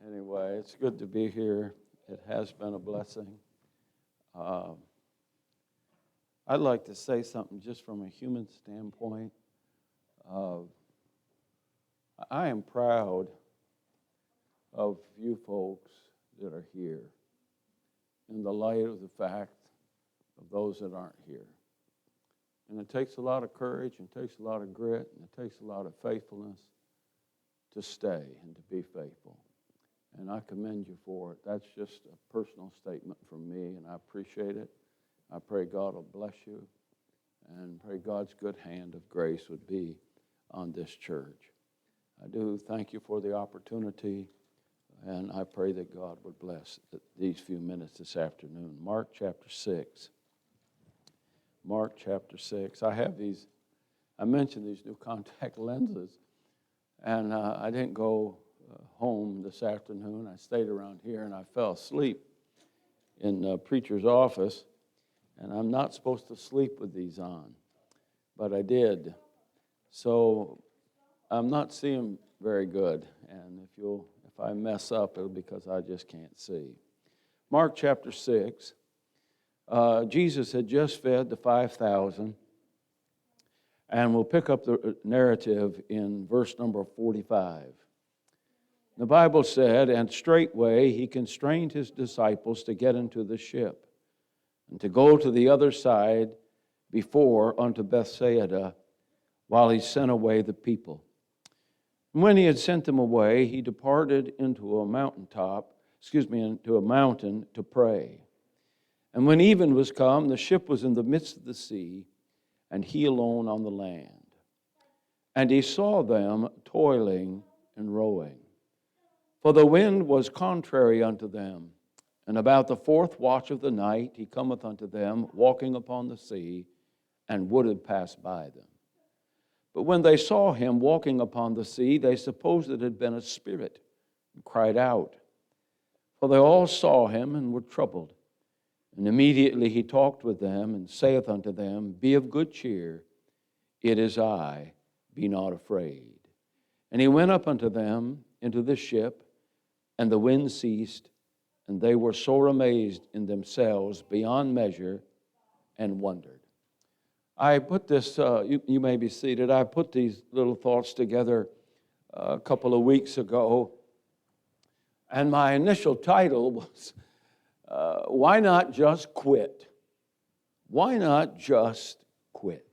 Anyway, it's good to be here. It has been a blessing. Uh, I'd like to say something just from a human standpoint. I am proud of you folks that are here in the light of the fact of those that aren't here. And it takes a lot of courage, and it takes a lot of grit, and it takes a lot of faithfulness to stay and to be faithful. And I commend you for it. That's just a personal statement from me, and I appreciate it. I pray God will bless you, and pray God's good hand of grace would be on this church. I do thank you for the opportunity, and I pray that God would bless these few minutes this afternoon. Mark chapter 6. Mark chapter 6. I mentioned these new contact lenses, and I didn't go home this afternoon. I stayed around here, and I fell asleep in the preacher's office, and I'm not supposed to sleep with these on, but I did. So I'm not seeing very good, and if I mess up, it'll be because I just can't see. Mark chapter 6. Jesus had just fed the 5,000, and we'll pick up the narrative in verse number 45. The Bible said, "And straightway he constrained his disciples to get into the ship, and to go to the other side before unto Bethsaida, while he sent away the people. And when he had sent them away, he departed into a mountain to pray. And when even was come, the ship was in the midst of the sea, and he alone on the land. And he saw them toiling and rowing, for the wind was contrary unto them. And about the fourth watch of the night he cometh unto them, walking upon the sea, and would have passed by them. But when they saw him walking upon the sea, they supposed it had been a spirit, and cried out. For they all saw him and were troubled. And immediately he talked with them, and saith unto them, Be of good cheer, it is I, be not afraid. And he went up unto them into the ship, and the wind ceased, and they were sore amazed in themselves beyond measure, and wondered." I put this, you may be seated, I put these little thoughts together a couple of weeks ago, and my initial title was, Why Not Just Quit? Why not just quit?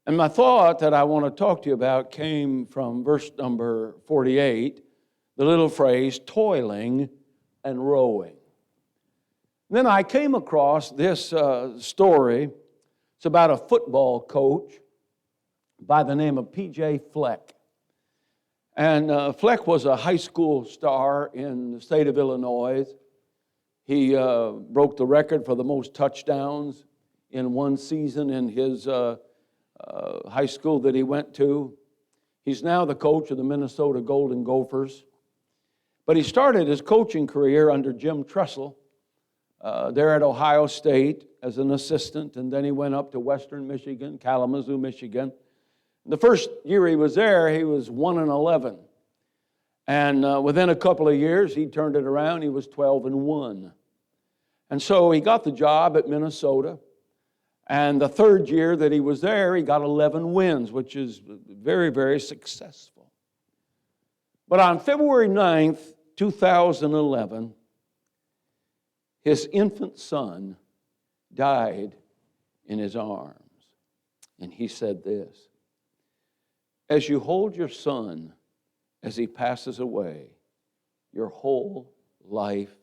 And my thought that I want to talk to you about came from verse number 48, the little phrase, toiling and rowing. And then I came across this story. It's about a football coach by the name of P.J. Fleck. And Fleck was a high school star in the state of Illinois. He broke the record for the most touchdowns in one season in his high school that he went to. He's now the coach of the Minnesota Golden Gophers. But he started his coaching career under Jim Tressel there at Ohio State as an assistant, and then he went up to Western Michigan, Kalamazoo, Michigan. The first year he was there, he was 1-11. And within a couple of years, he turned it around. He was 12-1. And so he got the job at Minnesota. And the third year that he was there, he got 11 wins, which is very, very successful. But on February 9th, 2011, his infant son died in his arms. And he said this, "As you hold your son as he passes away, your whole life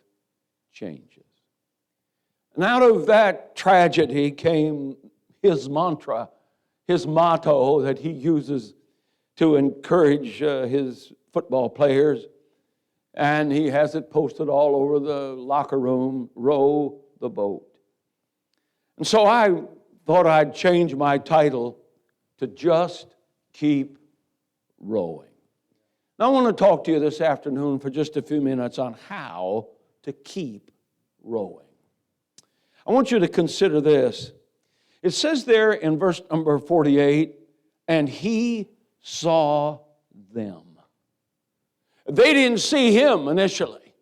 changes." And out of that tragedy came his mantra, his motto that he uses to encourage his football players. And he has it posted all over the locker room, row the boat. And so I thought I'd change my title to Just Keep Rowing. Now I want to talk to you this afternoon for just a few minutes on how to keep rowing. I want you to consider this. It says there in verse number 48, and he saw them. They didn't see him initially.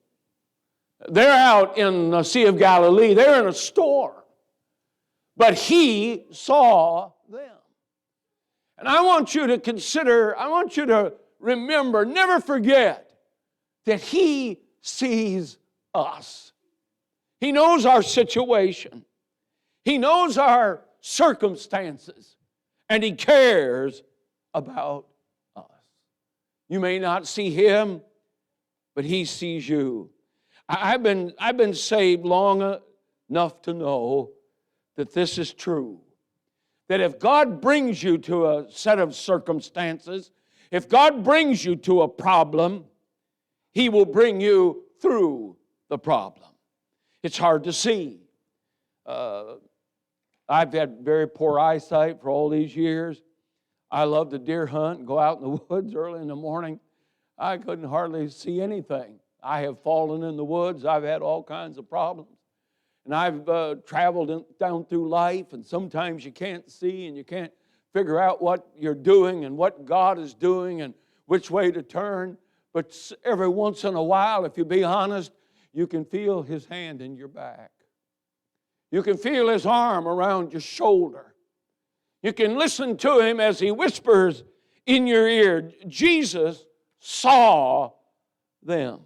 They're out in the Sea of Galilee. They're in a storm. But he saw them. And I want you to consider, I want you to remember, never forget that he sees us. He knows our situation. He knows our circumstances. And he cares about us. You may not see him, but he sees you. I've been saved long enough to know that this is true. That if God brings you to a set of circumstances, if God brings you to a problem, he will bring you through the problem. It's hard to see. I've had very poor eyesight for all these years. I love to deer hunt and go out in the woods early in the morning. I couldn't hardly see anything. I have fallen in the woods. I've had all kinds of problems. And I've traveled down through life, and sometimes you can't see and you can't figure out what you're doing and what God is doing and which way to turn. But every once in a while, if you be honest, you can feel his hand in your back. You can feel his arm around your shoulder. You can listen to him as he whispers in your ear. Jesus saw them.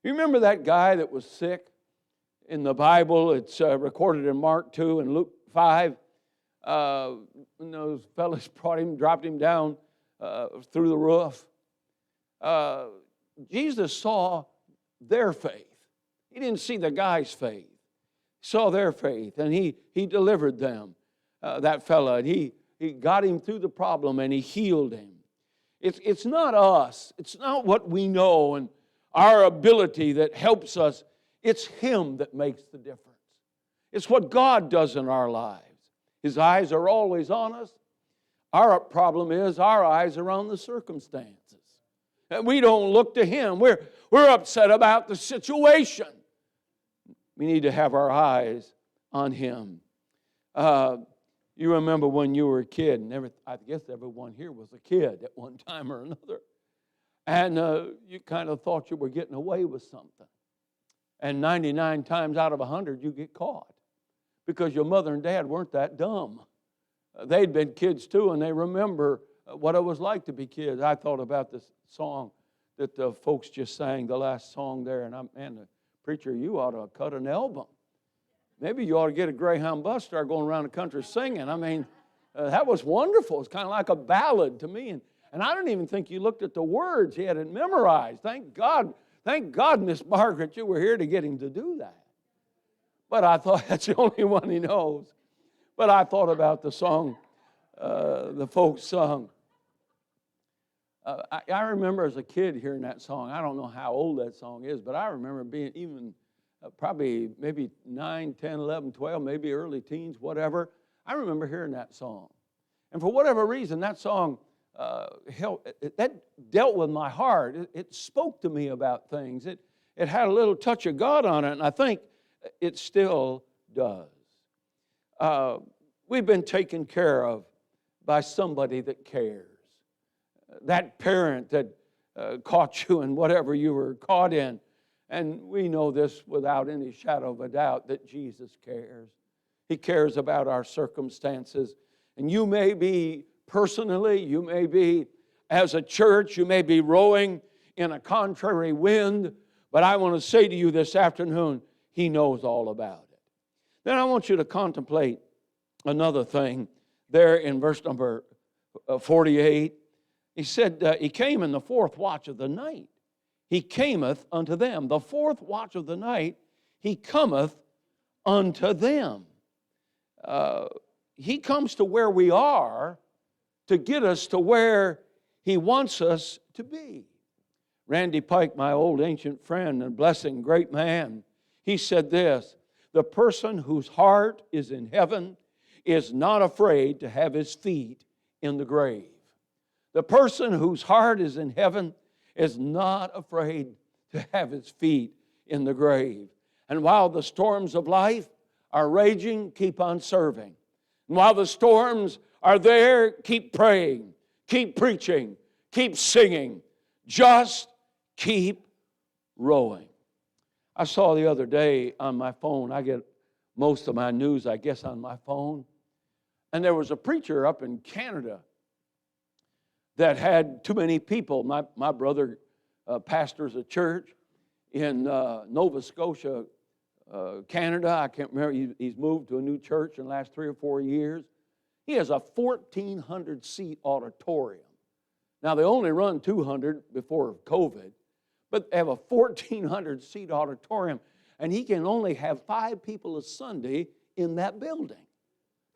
You remember that guy that was sick? In the Bible, it's recorded in Mark 2 and Luke 5. When those fellas dropped him down through the roof. Jesus saw their faith. He didn't see the guy's faith. He saw their faith, and he delivered them, that fella. And he got him through the problem, and he healed him. It's not us. It's not what we know and our ability that helps us. It's him that makes the difference. It's what God does in our lives. His eyes are always on us. Our problem is our eyes are on the circumstances. And we don't look to him. We're upset about the situation. We need to have our eyes on him. You remember when you were a kid, and I guess everyone here was a kid at one time or another. And you kind of thought you were getting away with something. And 99 times out of 100, you get caught. Because your mother and dad weren't that dumb. They'd been kids too, and they remember what it was like to be kids. I thought about this song that the folks just sang, the last song there. And the preacher, you ought to cut an album. Maybe you ought to get a Greyhound bus, start going around the country singing. I mean, that was wonderful. It's kind of like a ballad to me. And I don't even think you looked at the words. He had it memorized. Thank God, Miss Margaret, you were here to get him to do that. But I thought that's the only one he knows. But I thought about the song the folks sung. I remember as a kid hearing that song. I don't know how old that song is, but I remember being even probably maybe 9, 10, 11, 12, maybe early teens, whatever. I remember hearing that song. And for whatever reason, that song that dealt with my heart. It spoke to me about things. It had a little touch of God on it, and I think it still does. We've been taken care of by somebody that cares. That parent that caught you in whatever you were caught in. And we know this without any shadow of a doubt that Jesus cares. He cares about our circumstances. And you may be personally, you may be as a church, you may be rowing in a contrary wind, but I want to say to you this afternoon, he knows all about it. Then I want you to contemplate another thing there in verse number 48. He said, he came in the fourth watch of the night. He cameth unto them. The fourth watch of the night, he cometh unto them. He comes to where we are to get us to where he wants us to be. Randy Pike, my old ancient friend and blessing, great man, he said this: the person whose heart is in heaven is not afraid to have his feet in the grave. The person whose heart is in heaven is not afraid to have his feet in the grave. And while the storms of life are raging, keep on serving. And while the storms are there, keep praying, keep preaching, keep singing. Just Keep rowing. I saw the other day on my phone, I get most of my news, I guess, on my phone. And there was a preacher up in Canada that had too many people. My brother pastors a church in Nova Scotia, Canada. I can't remember. He's moved to a new church in the last 3 or 4 years. He has a 1,400-seat auditorium. Now, they only run 200 before COVID, but they have a 1,400-seat auditorium, and he can only have 5 people a Sunday in that building.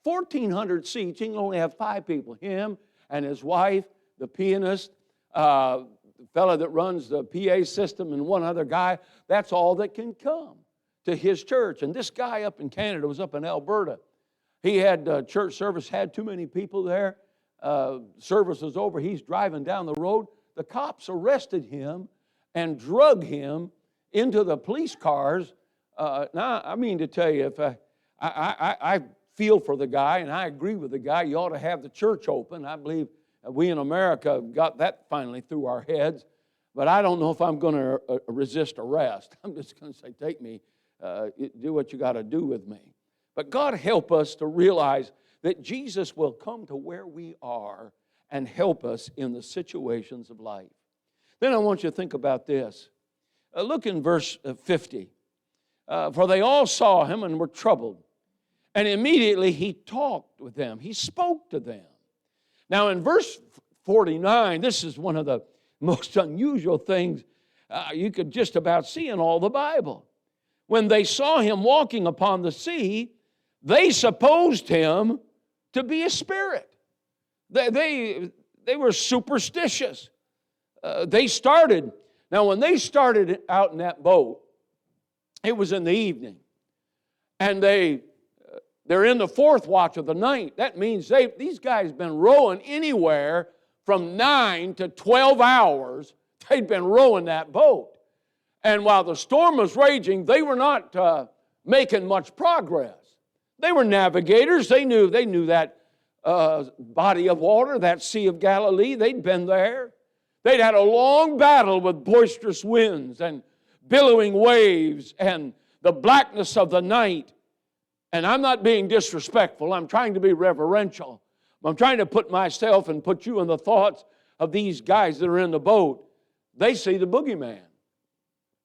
1,400 seats, he can only have 5 people, him and his wife, the pianist, the fellow that runs the PA system, and one other guy. That's all that can come to his church. And this guy up in Canada was up in Alberta. He had church service, had too many people there. Service was over. He's driving down the road. The cops arrested him and drug him into the police cars. Now, I mean to tell you, if I feel for the guy, and I agree with the guy, you ought to have the church open. I believe we in America got that finally through our heads. But I don't know if I'm going to resist arrest. I'm just going to say, take me, do what you got to do with me. But God help us to realize that Jesus will come to where we are and help us in the situations of life. Then I want you to think about this. Look in verse 50. For they all saw him and were troubled. And immediately he talked with them. He spoke to them. Now in verse 49, this is one of the most unusual things you could just about see in all the Bible. When they saw him walking upon the sea, they supposed him to be a spirit. They were superstitious. Now when they started out in that boat, it was in the evening. And they're in the 4th watch of the night. That means these guys been rowing anywhere from 9 to 12 hours. They'd been rowing that boat. And while the storm was raging, they were not making much progress. They were navigators. They knew that body of water, that Sea of Galilee. They'd been there. They'd had a long battle with boisterous winds and billowing waves and the blackness of the night. And I'm not being disrespectful. I'm trying to be reverential. I'm trying to put myself and put you in the thoughts of these guys that are in the boat. They see the boogeyman.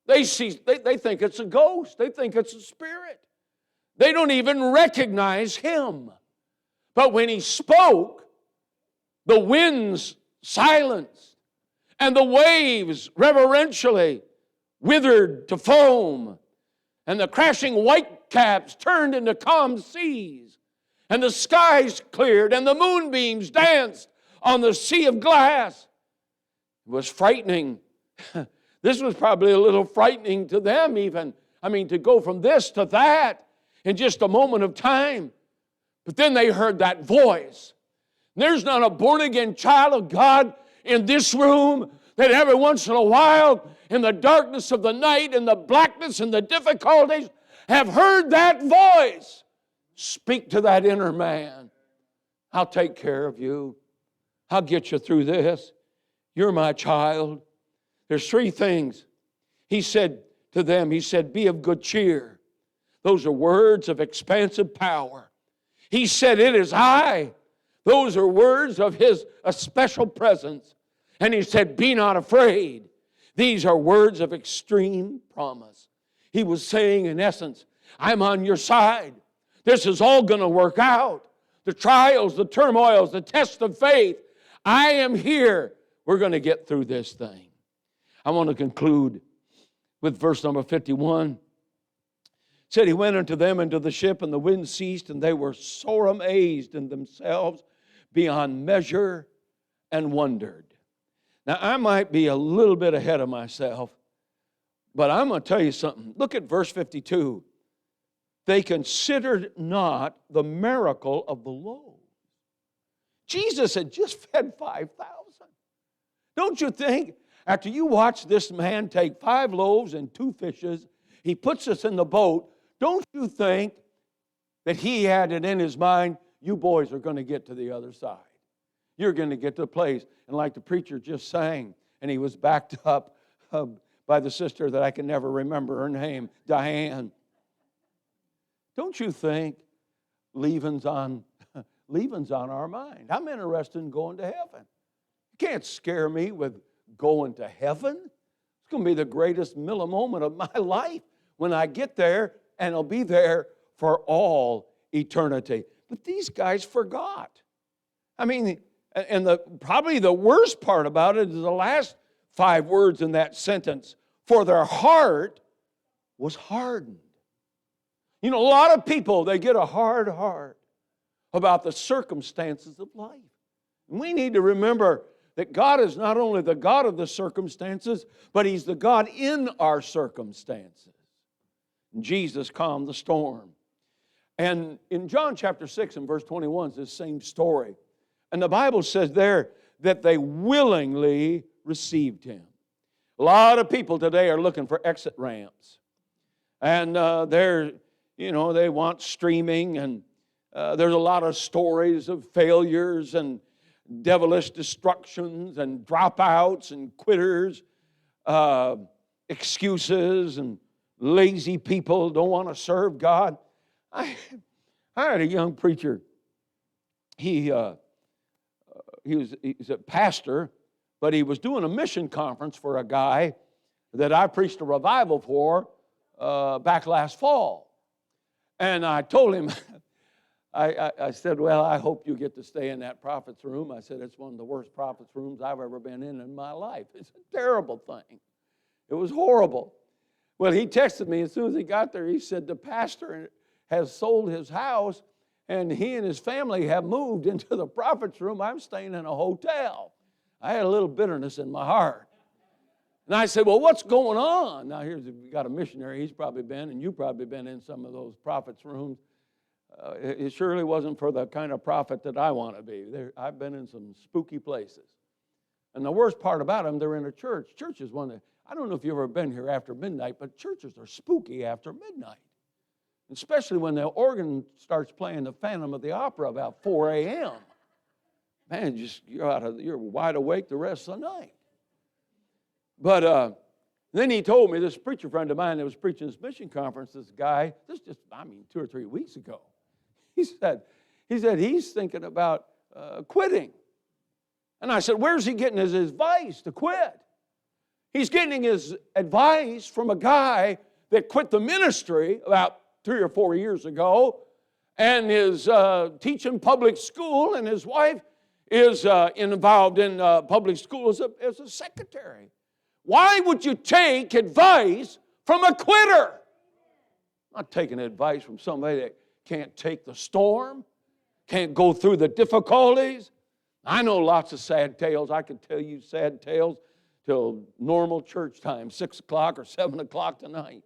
They think it's a ghost. They think it's a spirit. They don't even recognize him. But when he spoke, the winds silenced, and the waves reverentially withered to foam, and the crashing whitecaps turned into calm seas, and the skies cleared, and the moonbeams danced on the sea of glass. It was frightening. This was probably a little frightening to them even. I mean, to go from this to that in just a moment of time. But then they heard that voice. There's not a born-again child of God in this room that every once in a while, in the darkness of the night, in the blackness and the difficulties, have heard that voice speak to that inner man. I'll take care of you. I'll get you through this. You're my child. There's 3 things. He said to them, be of good cheer. Those are words of expansive power. He said, it is I. Those are words of his special presence. And he said, be not afraid. These are words of extreme promise. He was saying, in essence, I'm on your side. This is all going to work out. The trials, the turmoils, the tests of faith. I am here. We're going to get through this thing. I want to conclude with verse number 51. It said, he went unto them into the ship, and the wind ceased, and they were sore amazed in themselves beyond measure and wondered. Now, I might be a little bit ahead of myself, but I'm going to tell you something. Look at verse 52. They considered not the miracle of the loaves. Jesus had just fed 5,000. Don't you think, after you watch this man take 5 loaves and 2 fishes, he puts us in the boat, don't you think that he had it in his mind, you boys are going to get to the other side. You're going to get to the place. And like the preacher just sang, and he was backed up by the sister that I can never remember her name, Diane. Don't you think leaving's on our mind? I'm interested in going to heaven. You can't scare me with going to heaven. It's going to be the greatest moment of my life when I get there, and I'll be there for all eternity. But these guys forgot. I mean, and probably the worst part about it is the last 5 words in that sentence. For their heart was hardened. You know, a lot of people, they get a hard heart about the circumstances of life. And we need to remember that God is not only the God of the circumstances, but He's the God in our circumstances. And Jesus calmed the storm. And in John chapter 6 and verse 21 is the same story. And the Bible says there that they willingly received Him. A lot of people today are looking for exit ramps. And they want streaming, and there's a lot of stories of failures and devilish destructions and dropouts and quitters, excuses, and lazy people don't want to serve God. I had a young preacher. He's a pastor, but he was doing a mission conference for a guy that I preached a revival for back last fall. And I told him, I said, well, I hope you get to stay in that prophet's room. I said, it's one of the worst prophet's rooms I've ever been in my life. It's a terrible thing. It was horrible. Well, he texted me as soon as he got there. He said, the pastor has sold his house, and he and his family have moved into the prophet's room. I'm staying in a hotel. I had a little bitterness in my heart. And I said, well, what's going on? Now, we got a missionary. He's probably been, and you've probably been in some of those prophets' rooms. It surely wasn't for the kind of prophet that I want to be. I've been in some spooky places. And the worst part about them, they're in a church. Church is one that, I don't know if you've ever been here after midnight, but churches are spooky after midnight. Especially when the organ starts playing the Phantom of the Opera about 4 a.m. Man, you're wide awake the rest of the night. But then he told me, this preacher friend of mine that was preaching this mission conference, this guy, 2 or 3 weeks ago, he said he's thinking about quitting. And I said, where's he getting his advice to quit? He's getting his advice from a guy that quit the ministry about 3 or 4 years ago and is teaching public school, and his wife is involved in public school as a secretary. Why would you take advice from a quitter? I'm not taking advice from somebody that can't take the storm, can't go through the difficulties. I know lots of sad tales. I could tell you sad tales till normal church time, 6 o'clock or 7 o'clock tonight,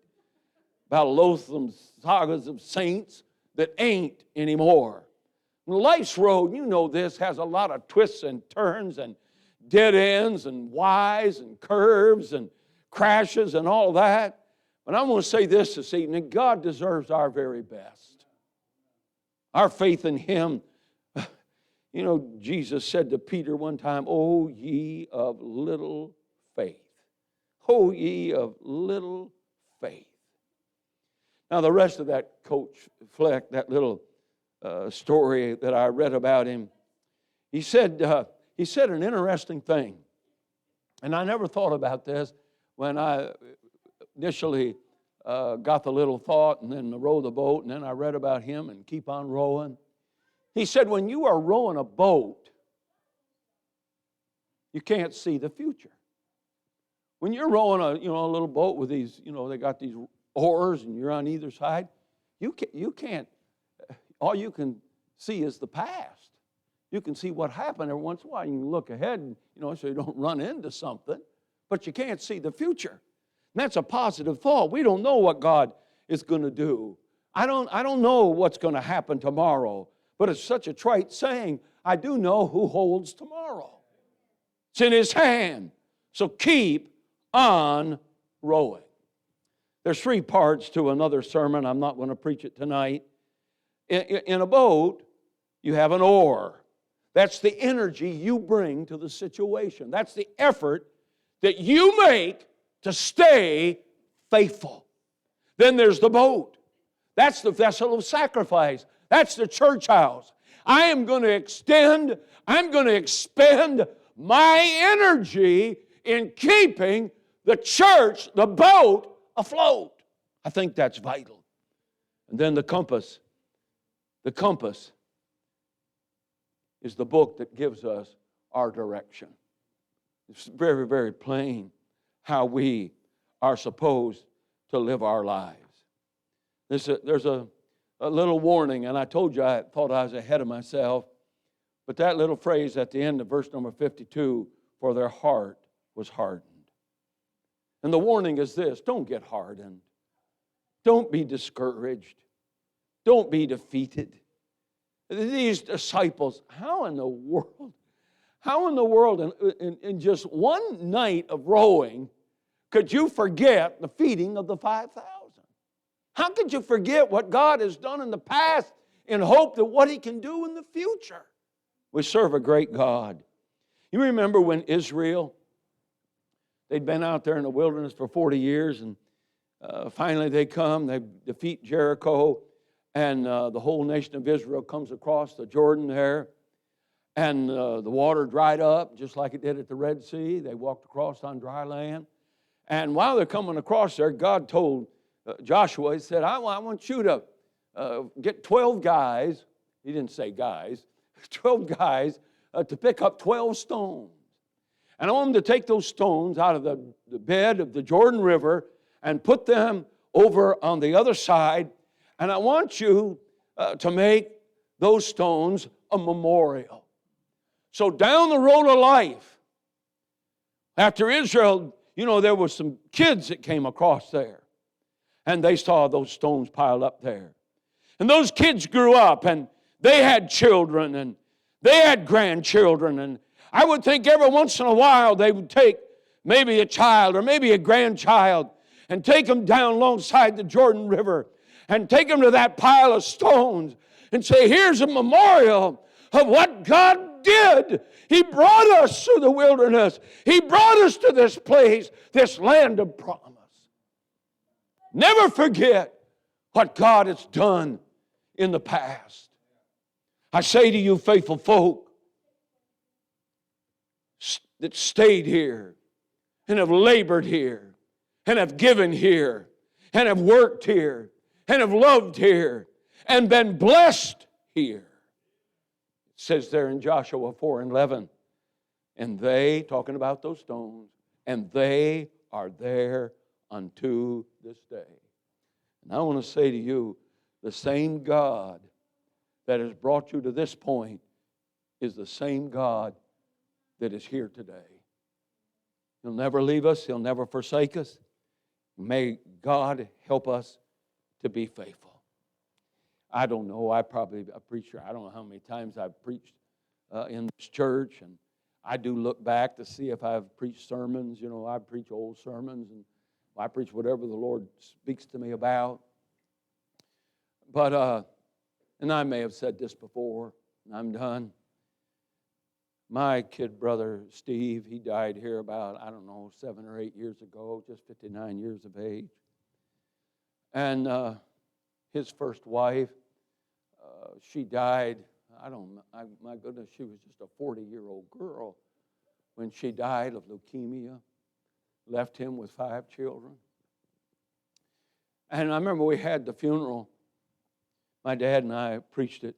about loathsome sagas of saints that ain't anymore. Life's road, you know this, has a lot of twists and turns and dead ends and Y's and curves and crashes and all that. But I'm going to say this evening, God deserves our very best. Our faith in Him. You know, Jesus said to Peter one time, "O ye of little faith. O ye of little faith." Now the rest of that Coach Fleck, that little story that I read about him, he said an interesting thing. And I never thought about this when I initially got the little thought and then row the boat, and then I read about him and keep on rowing. He said, when you are rowing a boat, you can't see the future. When you're rowing a little boat with these, they got these oars and you're on either side, you can't, all you can see is the past. You can see what happened every once in a while. You can look ahead, so you don't run into something, but you can't see the future. And that's a positive thought. We don't know what God is going to do. I don't know what's going to happen tomorrow, but it's such a trite saying. I do know who holds tomorrow. It's in His hand. So keep on rowing. There's 3 parts to another sermon. I'm not going to preach it tonight. In a boat, you have an oar. That's the energy you bring to the situation. That's the effort that you make to stay faithful. Then there's the boat. That's the vessel of sacrifice. That's the church house. I am going to expend my energy in keeping the church, the boat, afloat. I think that's vital. And then the compass. The compass is the book that gives us our direction. It's very, very plain how we are supposed to live our lives. There's a little warning, and I told you I thought I was ahead of myself, but that little phrase at the end of verse number 52, for their heart was hardened. And the warning is this: don't get hardened. Don't be discouraged. Don't be defeated. These disciples, how in the world in just one night of rowing could you forget the feeding of the 5,000? How could you forget what God has done in the past in hope that what He can do in the future? We serve a great God. You remember when Israel, they'd been out there in the wilderness for 40 years, and finally they come, they defeat Jericho, and the whole nation of Israel comes across the Jordan there, and the water dried up just like it did at the Red Sea. They walked across on dry land. And while they're coming across there, God told Joshua, He said, I want you to get 12 guys. He didn't say guys. 12 guys to pick up 12 stones. And I want them to take those stones out of the bed of the Jordan River and put them over on the other side. And I want you to make those stones a memorial. So down the road of life, after Israel, there were some kids that came across there. And they saw those stones piled up there. And those kids grew up, and they had children, and they had grandchildren. And I would think every once in a while they would take maybe a child or maybe a grandchild and take them down alongside the Jordan River and take them to that pile of stones and say, here's a memorial of what God did. He brought us through the wilderness. He brought us to this place, this land of promise. Never forget what God has done in the past. I say to you, faithful folk that stayed here and have labored here and have given here and have worked here and have loved here and been blessed here. It says there in Joshua 4:11, and they, talking about those stones, and they are there unto this day. And I want to say to you, the same God that has brought you to this point is the same God that is here today. He'll never leave us. He'll never forsake us. May God help us to be faithful. I don't know. I'm probably a preacher. I don't know how many times I've preached in this church, and I do look back to see if I've preached sermons. I preach old sermons, and I preach whatever the Lord speaks to me about. But, and I may have said this before, and I'm done. My kid brother, Steve, he died here about, 7 or 8 years ago, just 59 years of age. And his first wife, she died, my goodness, she was just a 40-year-old girl when she died of leukemia, left him with 5 children. And I remember we had the funeral. My dad and I preached it.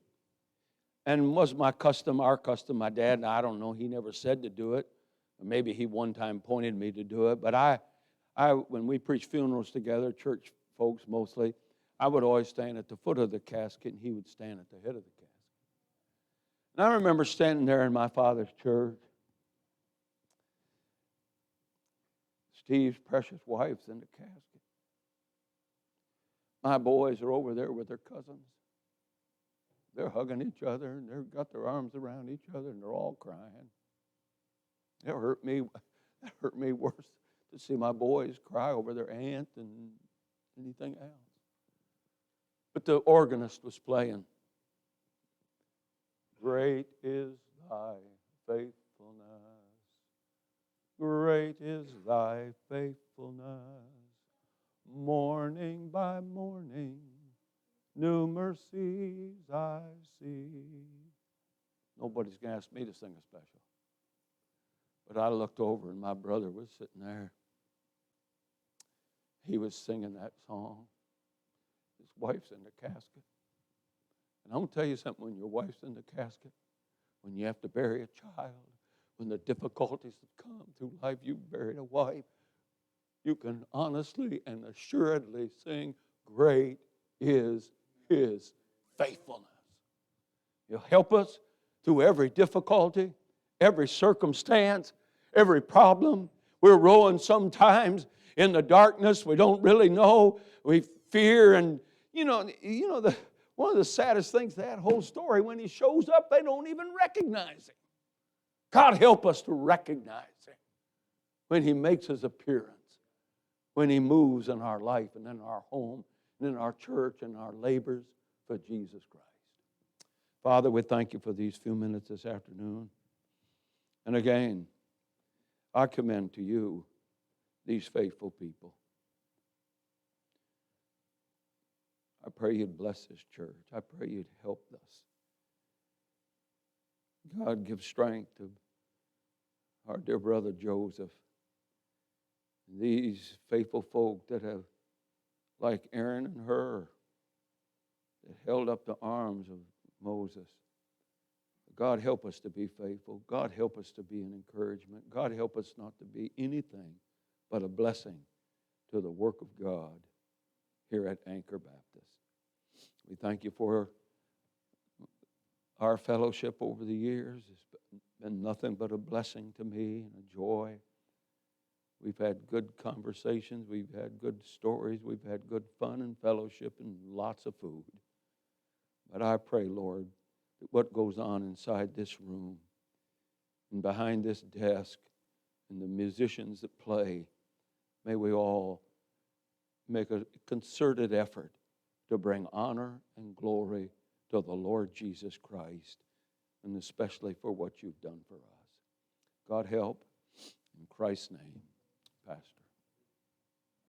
And it was our custom. My dad, I don't know, he never said to do it. Maybe he one time pointed me to do it. But I when we preached funerals together, church folks mostly, I would always stand at the foot of the casket, and he would stand at the head of the casket. And I remember standing there in my father's church. Steve's precious wife's in the casket. My boys are over there with their cousins. They're hugging each other, and they've got their arms around each other, and they're all crying. It hurt me worse to see my boys cry over their aunt than anything else. But the organist was playing, "Great is thy faithfulness, Great is thy faithfulness. Morning by morning, new mercies I see. Nobody's going to ask me to sing a special. But I looked over and my brother was sitting there. He was singing that song. His wife's in the casket. And I'm going to tell you something, when your wife's in the casket, when you have to bury a child, when the difficulties that come through life, you buried a wife, you can honestly and assuredly sing, great is his faithfulness. He'll help us through every difficulty, every circumstance, every problem. We're rowing sometimes in the darkness. We don't really know. We fear, and one of the saddest things, that whole story, when he shows up, they don't even recognize him. God help us to recognize him when he makes his appearance, when he moves in our life and in our home and in our church and our labors for Jesus Christ. Father, we thank you for these few minutes this afternoon. And again, I commend to you these faithful people. I pray you'd bless this church. I pray you'd help us. God, give strength to our dear brother Joseph. These faithful folk that have, like Aaron and Hur, that held up the arms of Moses. God, help us to be faithful. God, help us to be an encouragement. God, help us not to be anything but a blessing to the work of God here at Anchor Baptist. We thank you for our fellowship over the years. It's been nothing but a blessing to me and a joy. We've had good conversations. We've had good stories. We've had good fun and fellowship and lots of food. But I pray, Lord, that what goes on inside this room and behind this desk and the musicians that play, may we all make a concerted effort to bring honor and glory to the Lord Jesus Christ, and especially for what you've done for us. God help, in Christ's name, Pastor.